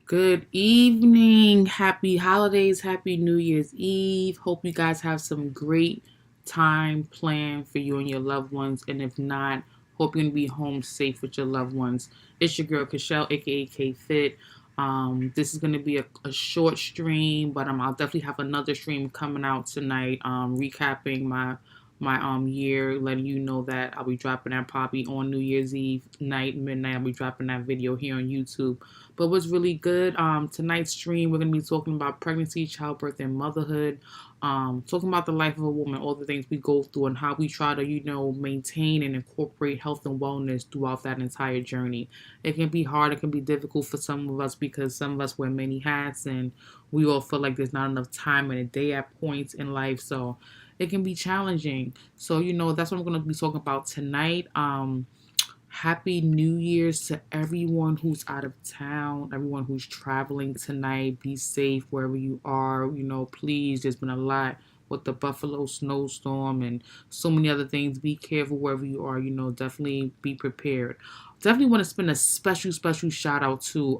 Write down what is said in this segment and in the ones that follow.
Good evening. Happy holidays. Happy New Year's Eve. Hope you guys have some great time planned for you and your loved ones. And if not, hope you're going to be home safe with your loved ones. It's your girl, Kashelle, aka K Fit. This is going to be a short stream, but I'll definitely have another stream coming out tonight, recapping my year, letting you know that I'll be dropping that probably on New Year's Eve night, midnight. I'll be dropping that video here on YouTube. But what's really good, tonight's stream, we're going to be talking about pregnancy, childbirth, and motherhood. Talking about the life of a woman, all the things we go through, and how we try to, maintain and incorporate health and wellness throughout that entire journey. It can be hard, it can be difficult for some of us because some of us wear many hats, and we all feel like there's not enough time in a day at points in life. So it can be challenging. So, that's what I'm going to be talking about tonight. Happy New Year's to everyone who's out of town, everyone who's traveling tonight. Be safe wherever you are. Please, there's been a lot with the Buffalo snowstorm and so many other things. Be careful wherever you are. Definitely be prepared. Definitely want to spend a special shout out to,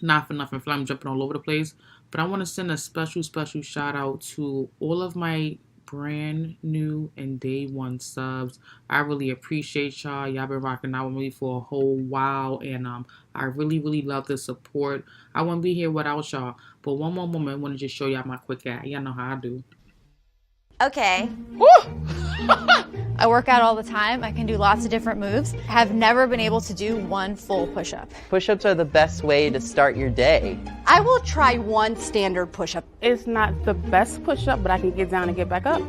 not for nothing, I'm jumping all over the place, but I want to send a special shout out to all of my brand new and day one subs. I really appreciate y'all. Y'all been rocking out with me for a whole while, and I really love the support. I wouldn't be here without y'all. But one more moment, I want to just show y'all my quick ad. Y'all know how I do. Okay. I work out all the time. I can do lots of different moves. Have never been able to do one full push-up. Push-ups are the best way to start your day. I will try one standard push-up. It's not the best push-up, but I can get down and get back up.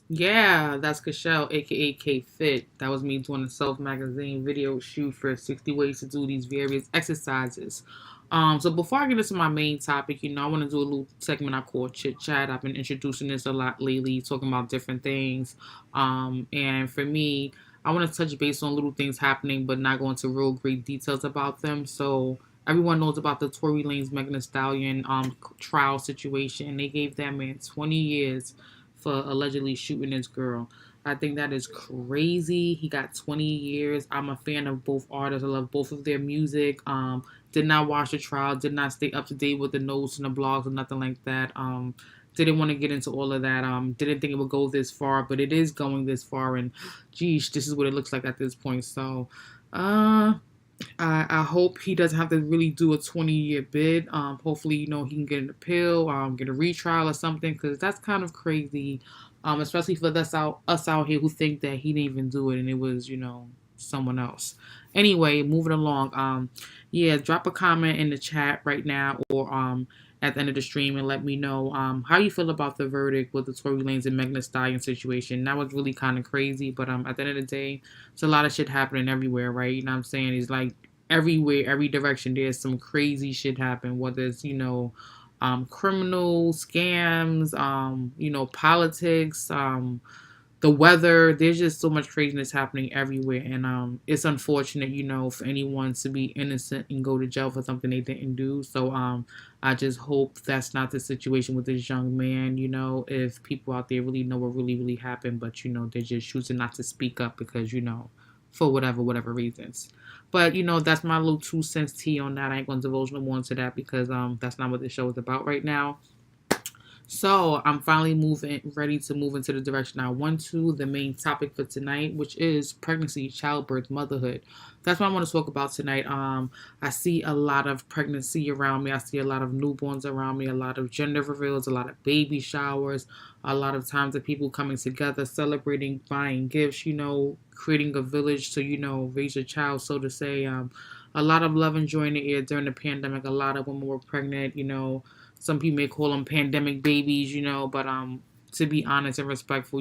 Yeah, that's Kashelle, aka K Fit. That was me doing a self magazine video shoot for 60 ways to do these various exercises. So before I get into my main topic, I want to do a little segment I call Chit Chat. I've been introducing this a lot lately, talking about different things. And for me, I want to touch base on little things happening, but not go into real great details about them. So everyone knows about the Tory Lanez Megan Thee Stallion trial situation. They gave that man 20 years for allegedly shooting this girl. I think that is crazy. He got 20 years. I'm a fan of both artists. I love both of their music. Did not watch the trial. Did not stay up to date with the notes and the blogs or nothing like that. Didn't want to get into all of that. Didn't think it would go this far, but it is going this far. And geez, this is what it looks like at this point. So, I hope he doesn't have to really do a 20-year bid. Hopefully, he can get an appeal, get a retrial or something, because that's kind of crazy. Especially for us out here who think that he didn't even do it and it was, someone else. Anyway, moving along. Yeah, drop a comment in the chat right now or at the end of the stream and let me know how you feel about the verdict with the Tory Lanez and Megan Thee Stallion situation. That was really kind of crazy, but at the end of the day, it's a lot of shit happening everywhere, right? You know what I'm saying? It's like everywhere, every direction, there's some crazy shit happen, whether it's, criminal scams, politics, the weather. There's just so much craziness happening everywhere, and it's unfortunate, for anyone to be innocent and go to jail for something they didn't do. So I just hope that's not the situation with this young man. If people out there really know what really happened, but they're just choosing not to speak up because for whatever reasons. But that's my little 2 cents tea on that. I ain't gonna divulge no more into that because that's not what the show is about right now. So I'm finally ready to move into the direction I want to, the main topic for tonight, which is pregnancy, childbirth, motherhood. That's what I want to talk about tonight. I see a lot of pregnancy around me. I see a lot of newborns around me, a lot of gender reveals, a lot of baby showers, a lot of times of people coming together, celebrating, buying gifts, creating a village to, raise a child, so to say. A lot of love and joy in the air during the pandemic. A lot of women were pregnant, some people may call them pandemic babies, but to be honest and respectful,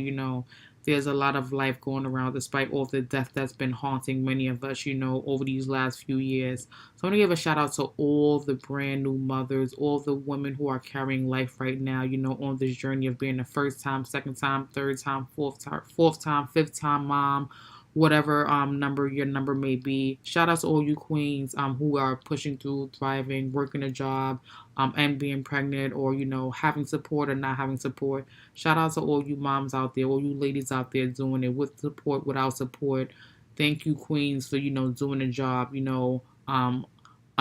there's a lot of life going around despite all the death that's been haunting many of us, over these last few years. So I want to give a shout out to all the brand new mothers, all the women who are carrying life right now, on this journey of being a first time, second time, third time, fourth time, fifth time mom, whatever number your number may be. Shout out to all you queens who are pushing through, thriving, working a job, and being pregnant, or having support or not having support. Shout out to all you moms out there, all you ladies out there doing it with support, without support. Thank you, queens, for doing the job.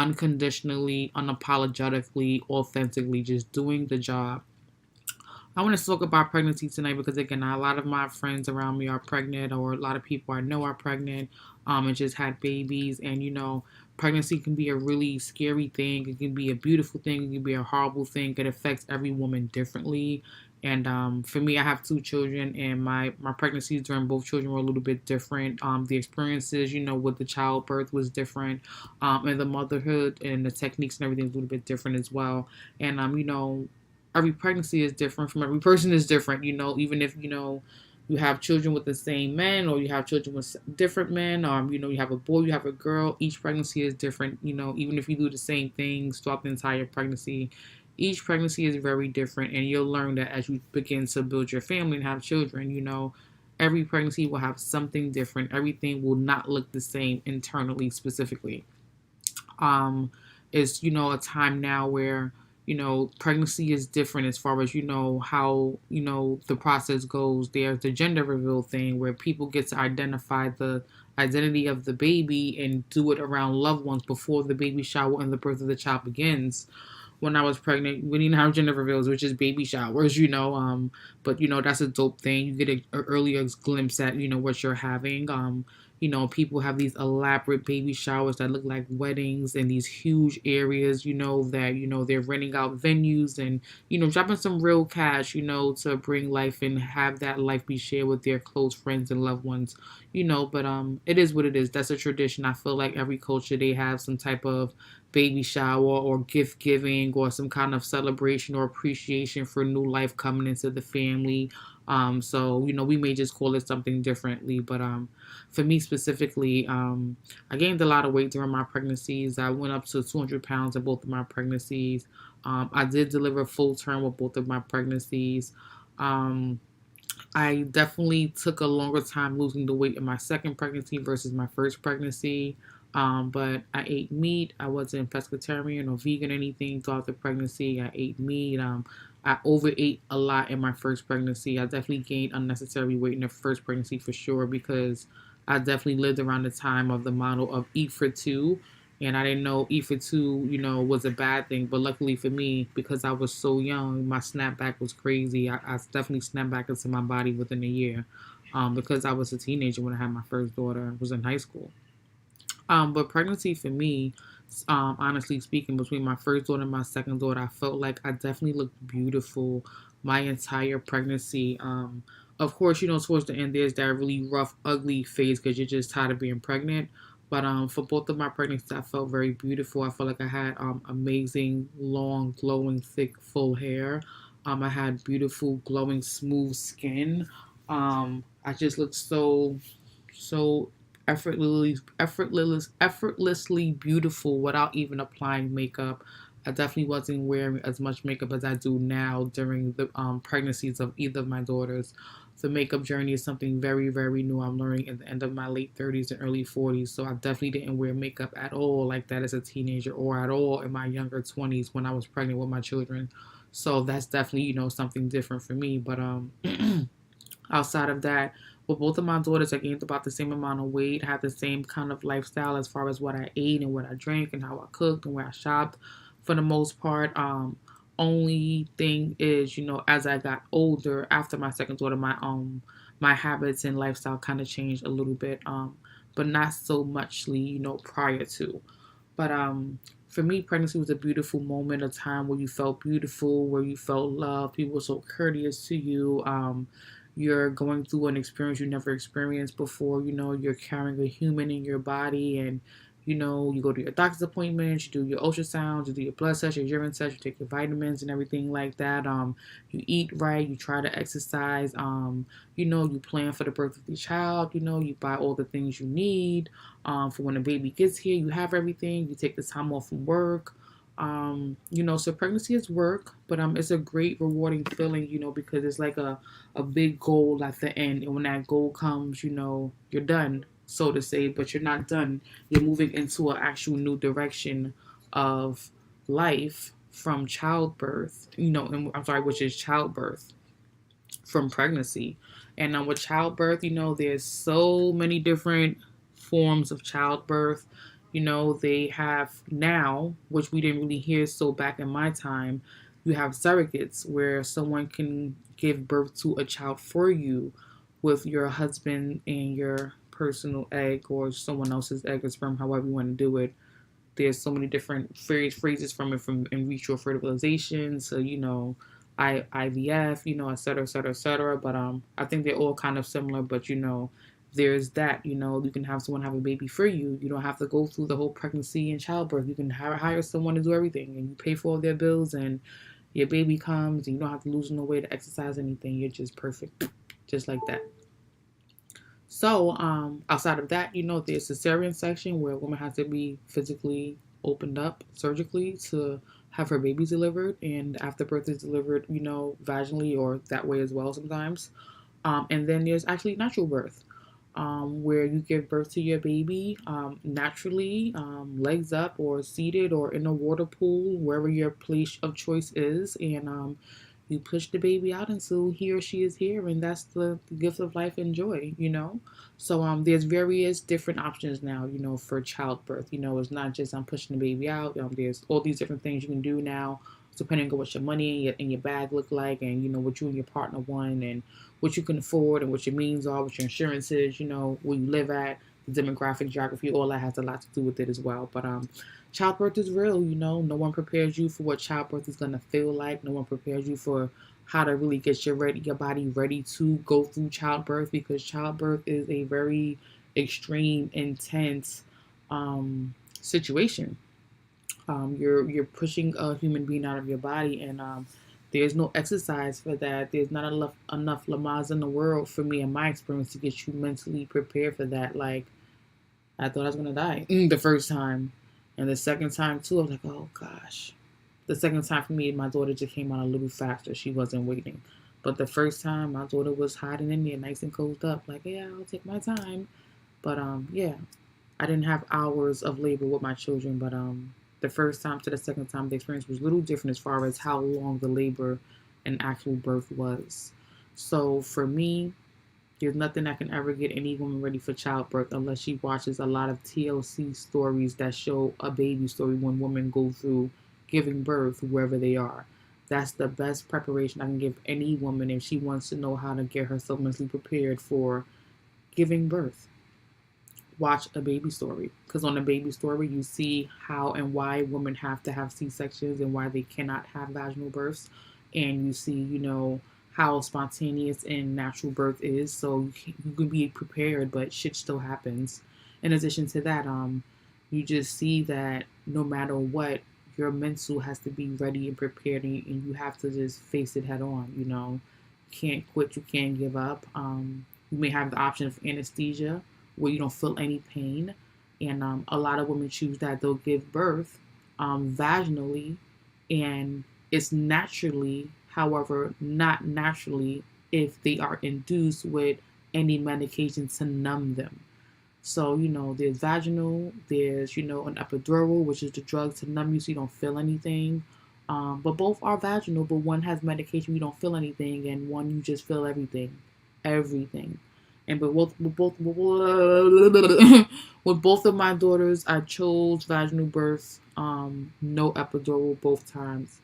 unconditionally, unapologetically, authentically, just doing the job. I want to talk about pregnancy tonight because, again, a lot of my friends around me are pregnant, or a lot of people I know are pregnant, and just had babies. And, pregnancy can be a really scary thing. It can be a beautiful thing. It can be a horrible thing. It affects every woman differently. And for me, I have two children, and my pregnancies during both children were a little bit different. The experiences, with the childbirth was different, and the motherhood and the techniques and everything was a little bit different as well. And every pregnancy is different from every person is different, even if, you have children with the same men, or you have children with different men, you have a boy, you have a girl, each pregnancy is different, even if you do the same things throughout the entire pregnancy, each pregnancy is very different. And you'll learn that as you begin to build your family and have children, every pregnancy will have something different. Everything will not look the same internally, specifically. Is a time now where pregnancy is different as far as how the process goes. There's the gender reveal thing where people get to identify the identity of the baby and do it around loved ones before the baby shower and the birth of the child begins. When I was pregnant, we didn't have gender reveals, which is baby showers, but that's a dope thing. You get an earlier glimpse at what you're having. People have these elaborate baby showers that look like weddings in these huge areas, that they're renting out venues and dropping some real cash, to bring life and have that life be shared with their close friends and loved ones. But it is what it is. That's a tradition. I feel like every culture, they have some type of baby shower or gift giving or some kind of celebration or appreciation for new life coming into the family. So we may just call it something differently, but for me specifically, I gained a lot of weight during my pregnancies. I went up to 200 pounds in both of my pregnancies. I did deliver full term with both of my pregnancies. I definitely took a longer time losing the weight in my second pregnancy versus my first pregnancy. But I ate meat. I wasn't pescatarian or vegan or anything throughout the pregnancy. I ate meat. I overate a lot in my first pregnancy. I definitely gained unnecessary weight in the first pregnancy for sure, because I definitely lived around the time of the model of eat for two. And I didn't know eat for two, was a bad thing. But luckily for me, because I was so young, my snapback was crazy. I definitely snapped back into my body within a year, because I was a teenager when I had my first daughter. I was in high school. But pregnancy for me, honestly speaking, between my first daughter and my second daughter, I felt like I definitely looked beautiful my entire pregnancy. Of course, towards the end, there's that really rough, ugly phase because you're just tired of being pregnant. But for both of my pregnancies, I felt very beautiful. I felt like I had amazing, long, glowing, thick, full hair. I had beautiful, glowing, smooth skin. I just looked so effortlessly beautiful without even applying makeup. I definitely wasn't wearing as much makeup as I do now during the pregnancies of either of my daughters. The makeup journey is something very, very new. I'm learning at the end of my late 30s and early 40s. So I definitely didn't wear makeup at all like that as a teenager, or at all in my younger 20s when I was pregnant with my children. So that's definitely, something different for me. But outside of that, with both of my daughters, I gained about the same amount of weight, had the same kind of lifestyle as far as what I ate and what I drank and how I cooked and where I shopped for the most part. Only thing is, as I got older, after my second daughter, my habits and lifestyle kind of changed a little bit, but not so muchly, prior to. But for me, pregnancy was a beautiful moment, a time where you felt beautiful, where you felt love. People were so courteous to you. You're going through an experience you never experienced before. You're carrying a human in your body, and you go to your doctor's appointments, you do your ultrasounds, you do your blood test, your urine test, you take your vitamins and everything like that. You eat right, you try to exercise, you plan for the birth of the child, you buy all the things you need. For when the baby gets here, you have everything, you take the time off from work. So pregnancy is work, but it's a great rewarding feeling, because it's like a big goal at the end. And when that goal comes, you're done, so to say, but you're not done. You're moving into an actual new direction of life from childbirth, and I'm sorry, which is childbirth from pregnancy. And with childbirth, there's so many different forms of childbirth. They have now, which we didn't really hear so back in my time, you have surrogates where someone can give birth to a child for you with your husband and your personal egg or someone else's egg or sperm, however you want to do it. There's so many different phrases from it, from in vitro fertilization to IVF, et cetera, et cetera, et cetera. But I think they're all kind of similar. But there's that. You can have someone have a baby for you. You don't have to go through the whole pregnancy and childbirth. You can hire someone to do everything, and you pay for all their bills, and your baby comes, and you don't have to lose no weight to exercise anything. You're just perfect, just like that. So, outside of that, there's a cesarean section where a woman has to be physically opened up surgically to have her baby delivered, and after birth is delivered, vaginally or that way as well sometimes. And then there's actually natural birth, where you give birth to your baby naturally, legs up or seated or in a water pool, wherever your place of choice is, and you push the baby out until he or she is here, and that's the gift of life and joy. So there's various different options now, for childbirth. It's not just I'm pushing the baby out. There's all these different things you can do now, depending on what your money and your bag look like, and what you and your partner want, and what you can afford, and what your means are, what your insurance is, where you live at, the demographic, geography, all that has a lot to do with it as well. But childbirth is real. No one prepares you for what childbirth is going to feel like. No one prepares you for how to really get your body ready to go through childbirth, because childbirth is a very extreme, intense situation. You're pushing a human being out of your body, and there's no exercise for that. There's not enough Lamaze in the world, for me in my experience, to get you mentally prepared for that. Like, I thought I was gonna die the first time, and the second time too. I was like, oh gosh. The second time for me, my daughter just came out a little faster. She wasn't waiting, but the first time, my daughter was hiding in there, nice and cozy up. Like, yeah, I'll take my time. But yeah, I didn't have hours of labor with my children, but the first time to the second time, the experience was a little different as far as how long the labor and actual birth was. So for me, there's nothing that can ever get any woman ready for childbirth unless she watches a lot of TLC stories that show a baby story when women go through giving birth wherever they are. That's the best preparation I can give any woman if she wants to know how to get herself mentally prepared for giving birth. Watch a baby story, because on a baby story you see how and why women have to have C-sections and why they cannot have vaginal births, and you see how spontaneous and natural birth is, so you can be prepared, but shit still happens. In addition to that, you just see that no matter what, your mental has to be ready and prepared, and you have to just face it head on. You can't quit, you can't give up. You may have the option of anesthesia, where you don't feel any pain, and a lot of women choose that. They'll give birth vaginally, and it's naturally, however, not naturally if they are induced with any medication to numb them. So, there's vaginal, there's, an epidural, which is the drug to numb you so you don't feel anything. But both are vaginal, but one has medication, you don't feel anything, and one you just feel everything. Everything. And but with both of my daughters, I chose vaginal birth, no epidural both times.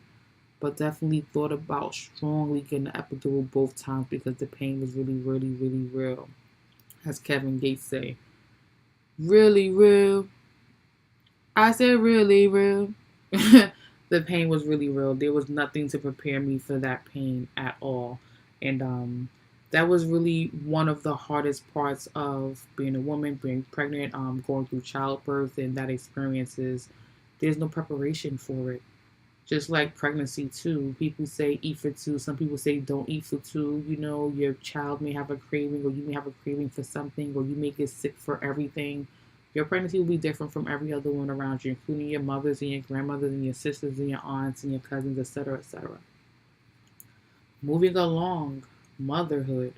But definitely thought about strongly getting an epidural both times because the pain was really, really, really real. As Kevin Gates say, really real. I said really real. The pain was really real. There was nothing to prepare me for that pain at all. And that was really one of the hardest parts of being a woman, being pregnant, going through childbirth, and that experience is there's no preparation for it. Just like pregnancy too. People say eat for two. Some people say don't eat for two. Your child may have a craving, or you may have a craving for something, or you may get sick for everything. Your pregnancy will be different from every other one around you, including your mothers and your grandmothers and your sisters and your aunts and your cousins, etc., etc. Moving along, motherhood.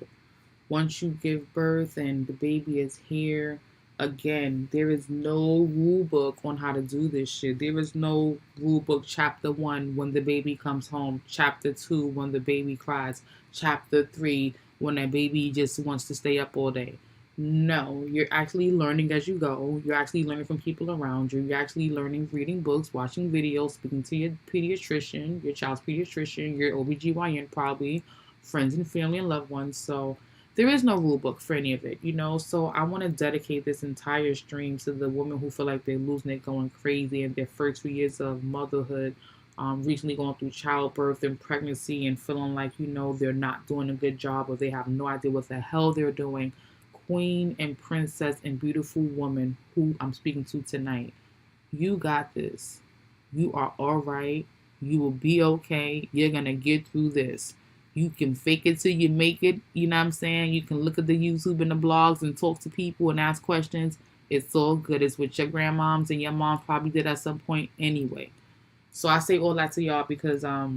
Once you give birth and the baby is here, again, there is no rule book on how to do this shit. There is no rule book. Chapter 1, when the baby comes home. Chapter 2, when the baby cries. Chapter 3, when that baby just wants to stay up all day. No, you're actually learning as you go. You're actually learning from people around you. You're actually learning, reading books, watching videos, speaking to your pediatrician, your child's pediatrician, your OBGYN probably, friends and family and loved ones. So there is no rule book for any of it, you know. So I want to dedicate this entire stream to the women who feel like they're losing it, going crazy in their first few years of motherhood, recently going through childbirth and pregnancy and feeling like, you know, they're not doing a good job or they have no idea what the hell they're doing. Queen and princess and beautiful woman who I'm speaking to tonight, you got this. You are all right. You will be okay. You're going to get through this. You can fake it till you make it. You know what I'm saying? You can look at the YouTube and the blogs and talk to people and ask questions. It's all good. It's what your grandmoms and your mom probably did at some point anyway. So I say all that to y'all because a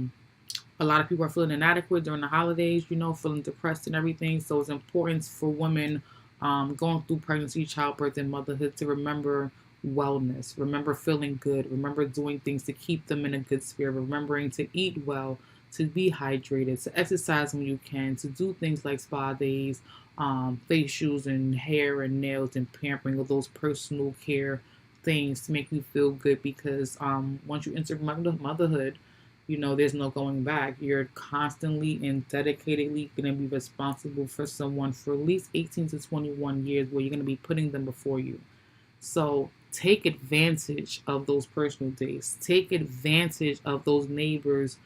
lot of people are feeling inadequate during the holidays, you know, feeling depressed and everything. So it's important for women going through pregnancy, childbirth, and motherhood to remember wellness, remember feeling good, remember doing things to keep them in a good spirit, remembering to eat well, to be hydrated, to exercise when you can, to do things like spa days, facials and hair and nails and pampering of those personal care things to make you feel good because once you enter motherhood, you know, there's no going back. You're constantly and dedicatedly going to be responsible for someone for at least 18 to 21 years where you're going to be putting them before you. So take advantage of those personal days. Take advantage of those neighbors,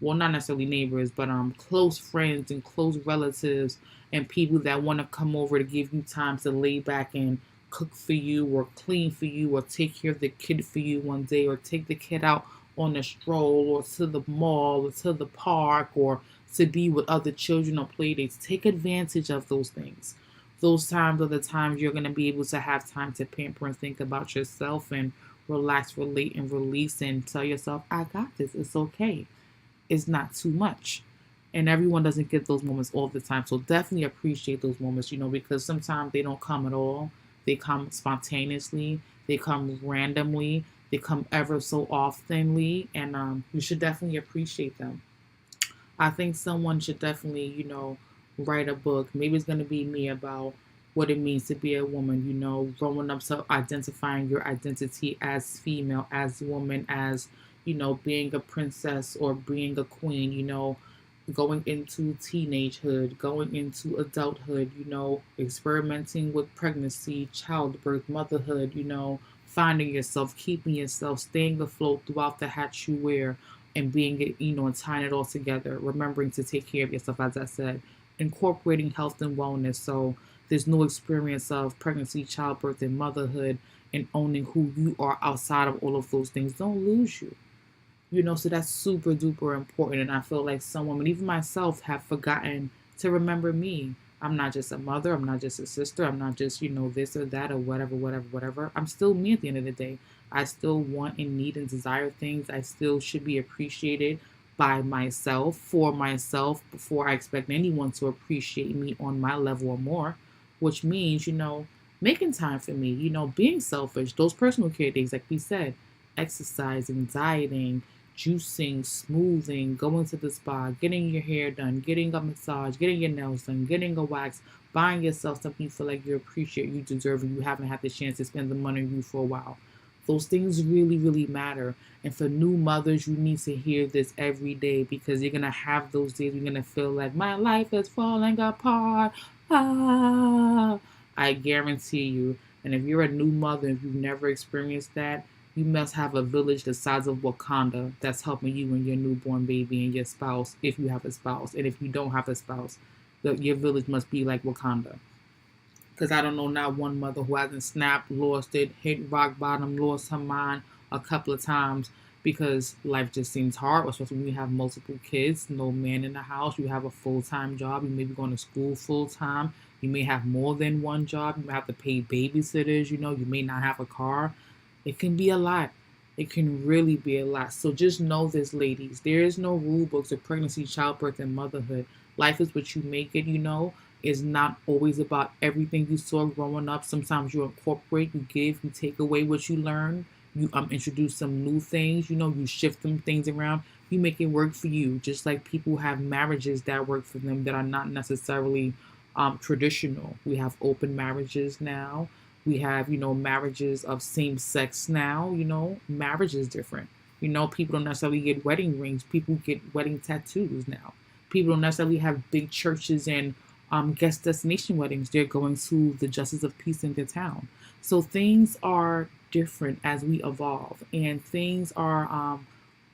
well, not necessarily neighbors, but close friends and close relatives and people that want to come over to give you time to lay back and cook for you or clean for you or take care of the kid for you one day or take the kid out on a stroll or to the mall or to the park or to be with other children or play dates. Take advantage of those things. Those times are the times you're going to be able to have time to pamper and think about yourself and relax, relate, and release and tell yourself, I got this. It's okay. It's not too much. And everyone doesn't get those moments all the time. So definitely appreciate those moments, you know, because sometimes they don't come at all. They come spontaneously. They come randomly. They come ever so oftenly, and you should definitely appreciate them. I think someone should definitely, you know, write a book. Maybe it's going to be me about what it means to be a woman, you know, growing up, so identifying your identity as female, as woman, as, you know, being a princess or being a queen, you know, going into teenagehood, going into adulthood, you know, experimenting with pregnancy, childbirth, motherhood, you know, finding yourself, keeping yourself, staying afloat throughout the hat you wear, and being it, you know, and tying it all together, remembering to take care of yourself, as I said, incorporating health and wellness. So there's no experience of pregnancy, childbirth, and motherhood and owning who you are outside of all of those things. Don't lose you. You know, so that's super duper important. And I feel like some women, even myself, have forgotten to remember me. I'm not just a mother. I'm not just a sister. I'm not just, you know, this or that or whatever, whatever, whatever. I'm still me at the end of the day. I still want and need and desire things. I still should be appreciated by myself, for myself, before I expect anyone to appreciate me on my level or more, which means, you know, making time for me, you know, being selfish, those personal care things, like we said, exercising, dieting, juicing, smoothing, going to the spa, getting your hair done, getting a massage, getting your nails done, getting a wax, buying yourself something you feel like you appreciate, you deserve, and you haven't had the chance to spend the money on you for a while. Those things really, really matter. And for new mothers, you need to hear this every day because you're going to have those days you're going to feel like my life is falling apart. Ah, I guarantee you. And if you're a new mother, if you've never experienced that, you must have a village the size of Wakanda that's helping you and your newborn baby and your spouse, if you have a spouse. And if you don't have a spouse, your village must be like Wakanda. Because I don't know not one mother who hasn't snapped, lost it, hit rock bottom, lost her mind a couple of times because life just seems hard, especially when you have multiple kids, no man in the house, you have a full-time job, you may be going to school full-time, you may have more than one job, you may have to pay babysitters, you know, you may not have a car. It can be a lot. It can really be a lot. So just know this, ladies. There is no rule books of pregnancy, childbirth, and motherhood. Life is what you make it, you know. It's not always about everything you saw growing up. Sometimes you incorporate, you give, you take away what you learn. You introduce some new things, you know, you shift some things around. You make it work for you. Just like people have marriages that work for them that are not necessarily traditional. We have open marriages now. We have, marriages of same sex now. Marriage is different. People don't necessarily get wedding rings. People get wedding tattoos now. People don't necessarily have big churches and guest destination weddings. They're going to the justice of peace in their town. So things are different as we evolve, and things are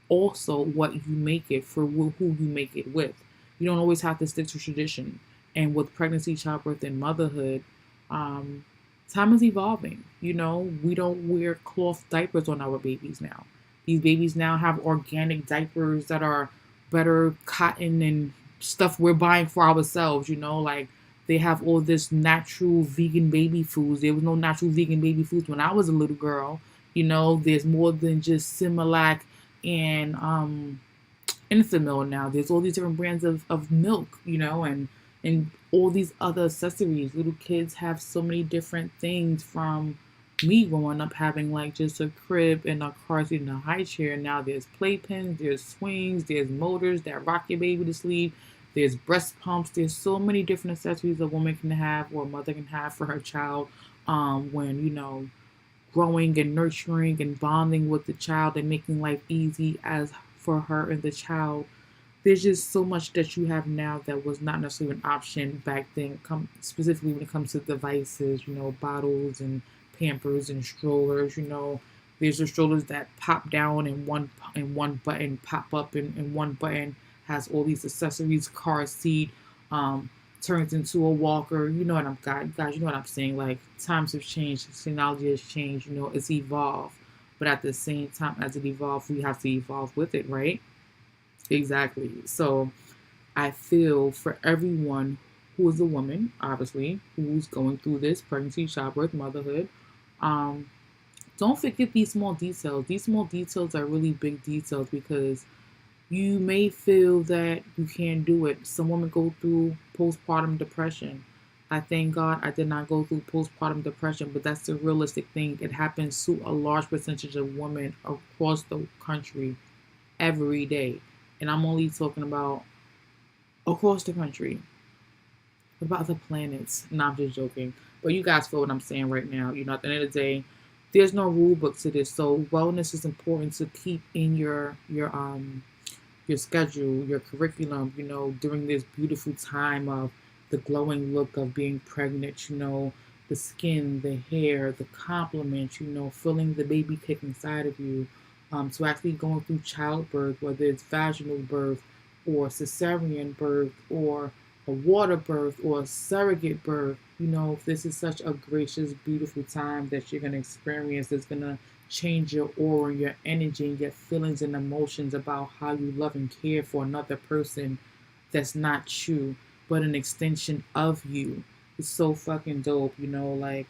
also what you make it for who you make it with. You don't always have to stick to tradition. And with pregnancy, childbirth, and motherhood, time is evolving. We don't wear cloth diapers on our babies now. These babies now have organic diapers that are better cotton and stuff we're buying for ourselves. Like they have all this natural vegan baby foods. There was no natural vegan baby foods when I was a little girl. There's more than just Similac and Enfamil now. There's all these different brands of milk, and all these other accessories. Little kids have so many different things, from me growing up having like just a crib and a car seat and a high chair. Now there's playpens, there's swings, there's motors that rock your baby to sleep. There's breast pumps. There's so many different accessories a woman can have or a mother can have for her child when, growing and nurturing and bonding with the child and making life easy as for her and the child. There's just so much that you have now that was not necessarily an option back then, specifically when it comes to devices, bottles and Pampers and strollers. There's the strollers that pop down and one button pop up, and one button has all these accessories, car seat, turns into a walker. You know what I'm guys, you know what I'm saying? Like, times have changed, technology has changed, it's evolved. But at the same time as it evolves, we have to evolve with it, right? Exactly. So I feel for everyone who is a woman, obviously, who's going through this pregnancy, childbirth, motherhood, don't forget these small details. These small details are really big details, because you may feel that you can't do it. Some women go through postpartum depression. I thank God I did not go through postpartum depression, but that's the realistic thing. It happens to a large percentage of women across the country every day. And I'm only talking about across the country. What about the planets? No, I'm just joking. But you guys feel what I'm saying right now. At the end of the day, there's no rule book to this. So wellness is important to keep in your schedule, your curriculum, during this beautiful time of the glowing look of being pregnant, the skin, the hair, the compliments, feeling the baby kick inside of you, to actually going through childbirth, whether it's vaginal birth or cesarean birth or a water birth or a surrogate birth. This is such a gracious, beautiful time that you're going to experience. It's going to change your aura, your energy, and your feelings and emotions about how you love and care for another person that's not you, but an extension of you. It's so fucking dope, like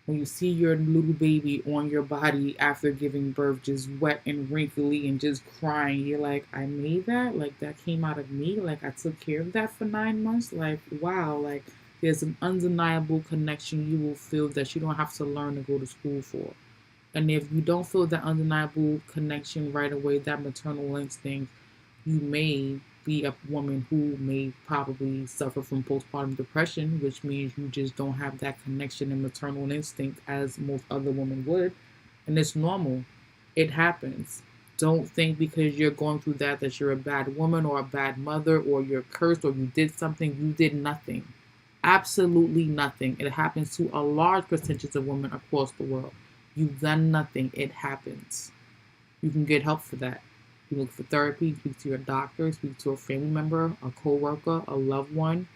when you see your little baby on your body after giving birth, just wet and wrinkly and just crying. You're like, I made that? Like, that came out of me? Like, I took care of that for 9 months? Like, wow. Like, there's an undeniable connection you will feel that you don't have to learn to go to school for. And if you don't feel that undeniable connection right away, that maternal instinct, you may be a woman who may probably suffer from postpartum depression, which means you just don't have that connection and maternal instinct as most other women would. And it's normal. It happens. Don't think because you're going through that you're a bad woman or a bad mother or you're cursed or you did something. You did nothing. Absolutely nothing. It happens to a large percentage of women across the world. You've done nothing. It happens. You can get help for that. You look for therapy, speak to your doctor, speak to a family member, a co-worker, a loved one,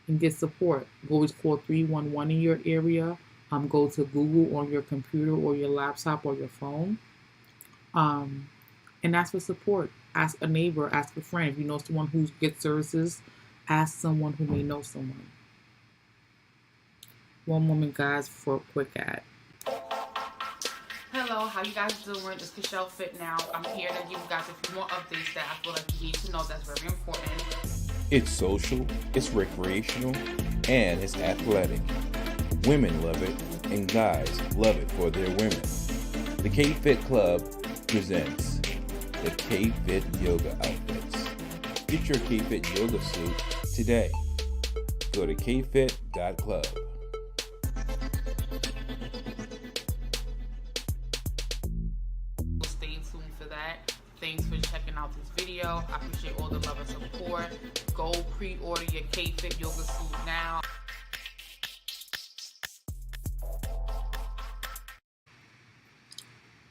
and get support. You always call 311 in your area. Go to Google on your computer or your laptop or your phone. And ask for support. Ask a neighbor, ask a friend. If you know someone who gets services, ask someone who may know someone. One moment, guys, for a quick ad. Hello, how you guys doing? It's Kashelle Fit Now. I'm here to give you guys a few more updates that I feel like you need to know that's very important. It's social, it's recreational, and it's athletic. Women love it, and guys love it for their women. The K-Fit Club presents the K-Fit Yoga Outfits. Get your K-Fit Yoga suit today. Go to kfit.club. Stay tuned for that. Thanks for checking out this video. I appreciate all the love and support. Go pre-order your K-Fit yoga suit now.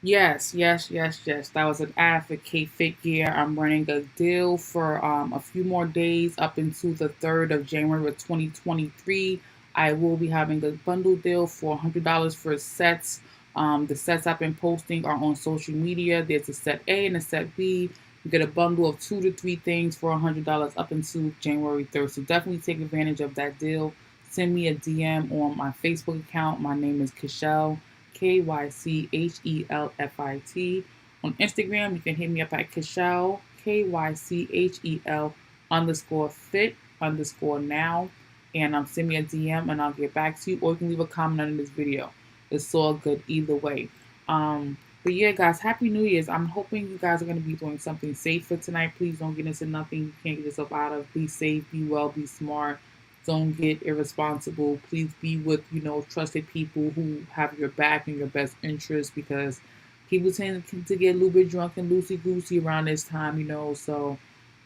Yes. That was an ad for K-Fit Gear. I'm running a deal for a few more days up until the 3rd of January of 2023. I will be having a bundle deal for $100 for sets. The sets I've been posting are on social media. There's a set A and a set B. You get a bundle of 2 to 3 things for $100 up until January 3rd. So definitely take advantage of that deal. Send me a DM on my Facebook account. My name is Kychelle. KYCHELFIT. On Instagram, you can hit me up at Kychelle, KYCHEL_fit_now. And send me a DM and I'll get back to you. Or you can leave a comment under this video. It's all good either way. But yeah, guys, Happy New Year's. I'm hoping you guys are going to be doing something safe for tonight. Please don't get into nothing you can't get yourself out of. Be safe, be well, be smart. Don't get irresponsible. Please be with, trusted people who have your back and your best interest, because people tend to get a little bit drunk and loosey-goosey around this time, so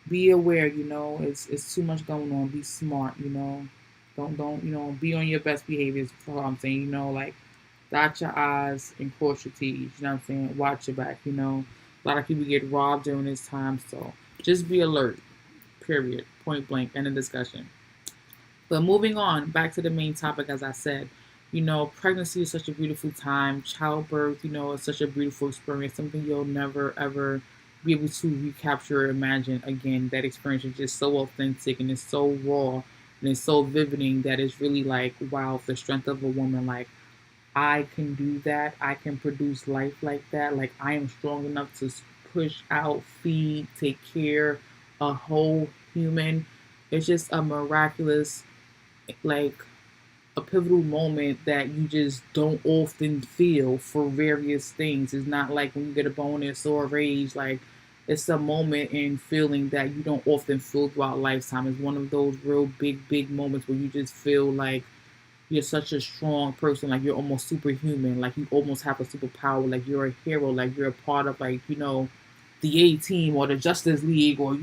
be aware, it's too much going on. Be smart, don't, be on your best behavior is all I'm saying, like dot your I's and cross your T's, you know what I'm saying? Watch your back, a lot of people get robbed during this time, so just be alert, period, point blank, end of discussion. But moving on, back to the main topic, as I said, pregnancy is such a beautiful time. Childbirth, is such a beautiful experience, something you'll never, ever be able to recapture or imagine again. That experience is just so authentic and it's so raw and it's so vivid that it's really like, wow, the strength of a woman. Like, I can do that. I can produce life like that. Like, I am strong enough to push out, feed, take care, a whole human. It's just a miraculous, like a pivotal moment that you just don't often feel for various things. It's not like when you get a bonus or a raise, like it's a moment and feeling that you don't often feel throughout lifetime. It's one of those real big moments where you just feel like you're such a strong person, like you're almost superhuman, like you almost have a superpower, like you're a hero, like you're a part of like, the A-Team or the Justice League or,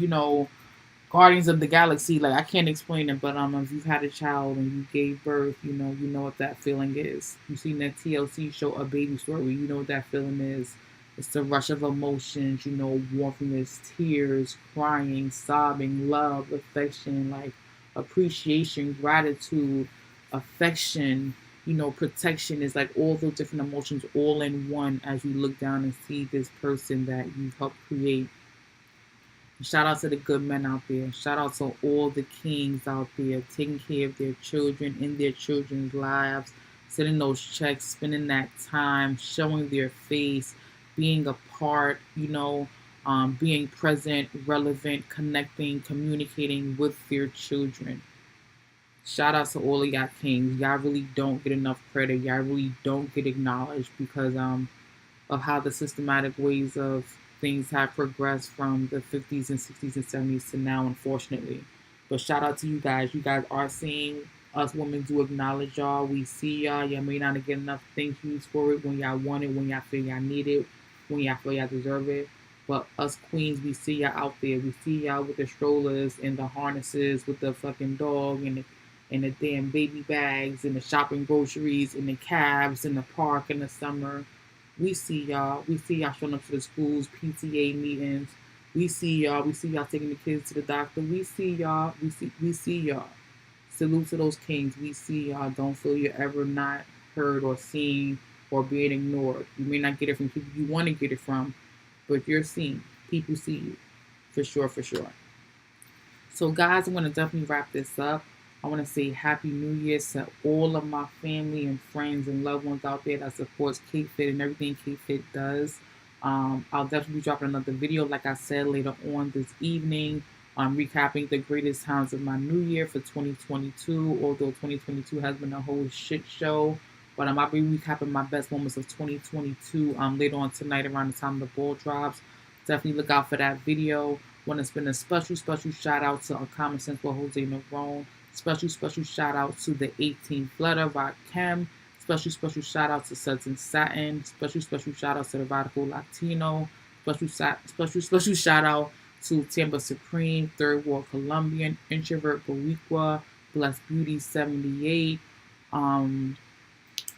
Guardians of the Galaxy. Like, I can't explain it, but if you've had a child and you gave birth, you know what that feeling is. You've seen that TLC show, A Baby Story, you know what that feeling is. It's the rush of emotions, warmth, tears, crying, sobbing, love, affection, like appreciation, gratitude, affection, protection. Is like all those different emotions all in one as you look down and see this person that you helped create. Shout out to the good men out there. Shout out to all the kings out there taking care of their children in their children's lives, sending those checks, spending that time, showing their face, being a part, being present, relevant, connecting, communicating with their children. Shout out to all of y'all kings. Y'all really don't get enough credit. Y'all really don't get acknowledged because of how the systematic ways of things have progressed from the 50s and 60s and 70s to now, unfortunately. But shout out to you guys. You guys are seeing us women do acknowledge y'all. We see y'all. Y'all may not get enough thank yous for it when y'all want it, when y'all feel y'all need it, when y'all feel y'all deserve it. But us queens, we see y'all out there. We see y'all with the strollers and the harnesses with the fucking dog and the damn baby bags and the shopping groceries and the cabs in the park in the summer. We see y'all. We see y'all showing up to the schools, PTA meetings. We see y'all. We see y'all taking the kids to the doctor. We see y'all. We see y'all. Salute to those kings. We see y'all. Don't feel you're ever not heard or seen or being ignored. You may not get it from people you want to get it from, but you're seen. People see you. For sure, for sure. So guys, I'm going to definitely wrap this up. I want to say Happy New Year to all of my family and friends and loved ones out there that supports K-Fit and everything K-Fit does. I'll definitely be dropping another video, like I said, later on this evening. Recapping the greatest times of my new year for 2022, although 2022 has been a whole shit show. But I'll be recapping my best moments of 2022 later on tonight around the time the ball drops. Definitely look out for that video. Want to spend a special shout out to Common Sense with Jose Nerone. Special shout out to the 18th letter, Rock Chem. Special shout out to Suds and Satin. Special shout out to the Radical Latino. Special shout out to Tampa Supreme, Third World Colombian, Introvert Boricua, Blessed Beauty 78. Um,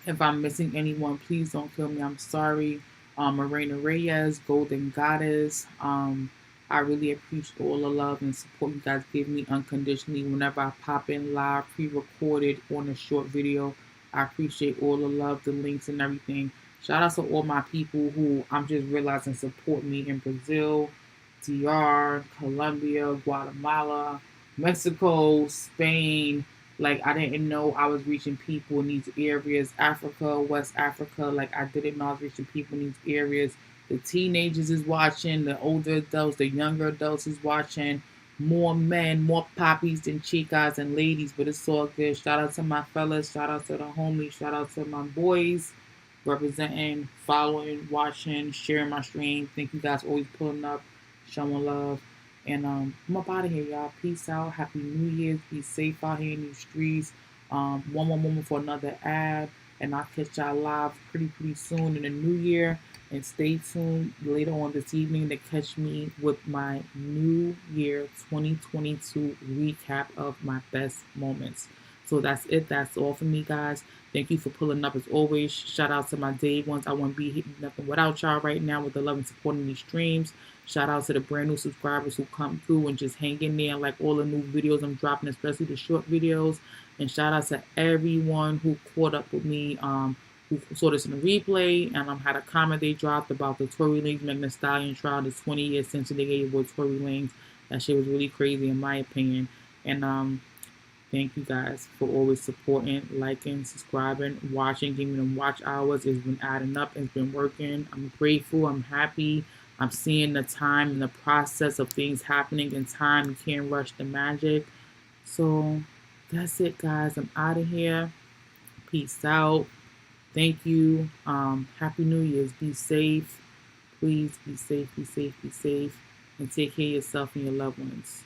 if I'm missing anyone, please don't kill me. I'm sorry. Morena Reyes, Golden Goddess. I really appreciate all the love and support you guys give me unconditionally whenever I pop in live, pre-recorded on a short video. I appreciate all the love, the links, and everything. Shout out to all my people who I'm just realizing support me in Brazil, DR, Colombia, Guatemala, Mexico, Spain. Like, I didn't know I was reaching people in these areas. Africa, West Africa. Like, I didn't know I was reaching people in these areas. The teenagers is watching. The older adults, the younger adults is watching. More men, more poppies than chicas and ladies. But it's all good. Shout out to my fellas. Shout out to the homies. Shout out to my boys. Representing, following, watching, sharing my stream. Thank you guys always pulling up, showing love. And I'm up out of here, y'all. Peace out. Happy New Year's. Be safe out here in these streets. One more moment for another ad. And I'll catch y'all live pretty soon in the new year. And stay tuned later on this evening to catch me with my New Year 2022 recap of my best moments. So that's it. That's all for me, guys. Thank you for pulling up as always. Shout out to my day ones. I wouldn't be hitting nothing without y'all right now with the love and supporting these streams. Shout out to the brand new subscribers who come through and just hang in there, like all the new videos I'm dropping, especially the short videos. And shout out to everyone who caught up with me, who saw this in the replay, and had a comment they dropped about the Tory Lanez Megan Thee Stallion trial, the 20 years since they gave away Tory Lanez. That shit was really crazy in my opinion. And thank you guys for always supporting, liking, subscribing, watching, giving them watch hours. It's been adding up. It's been working. I'm grateful. I'm happy. I'm seeing the time and the process of things happening in time. You can't rush the magic. So that's it, guys. I'm out of here. Peace out. Thank you. Happy New Year's. Be safe. Please be safe, be safe, be safe. And take care of yourself and your loved ones.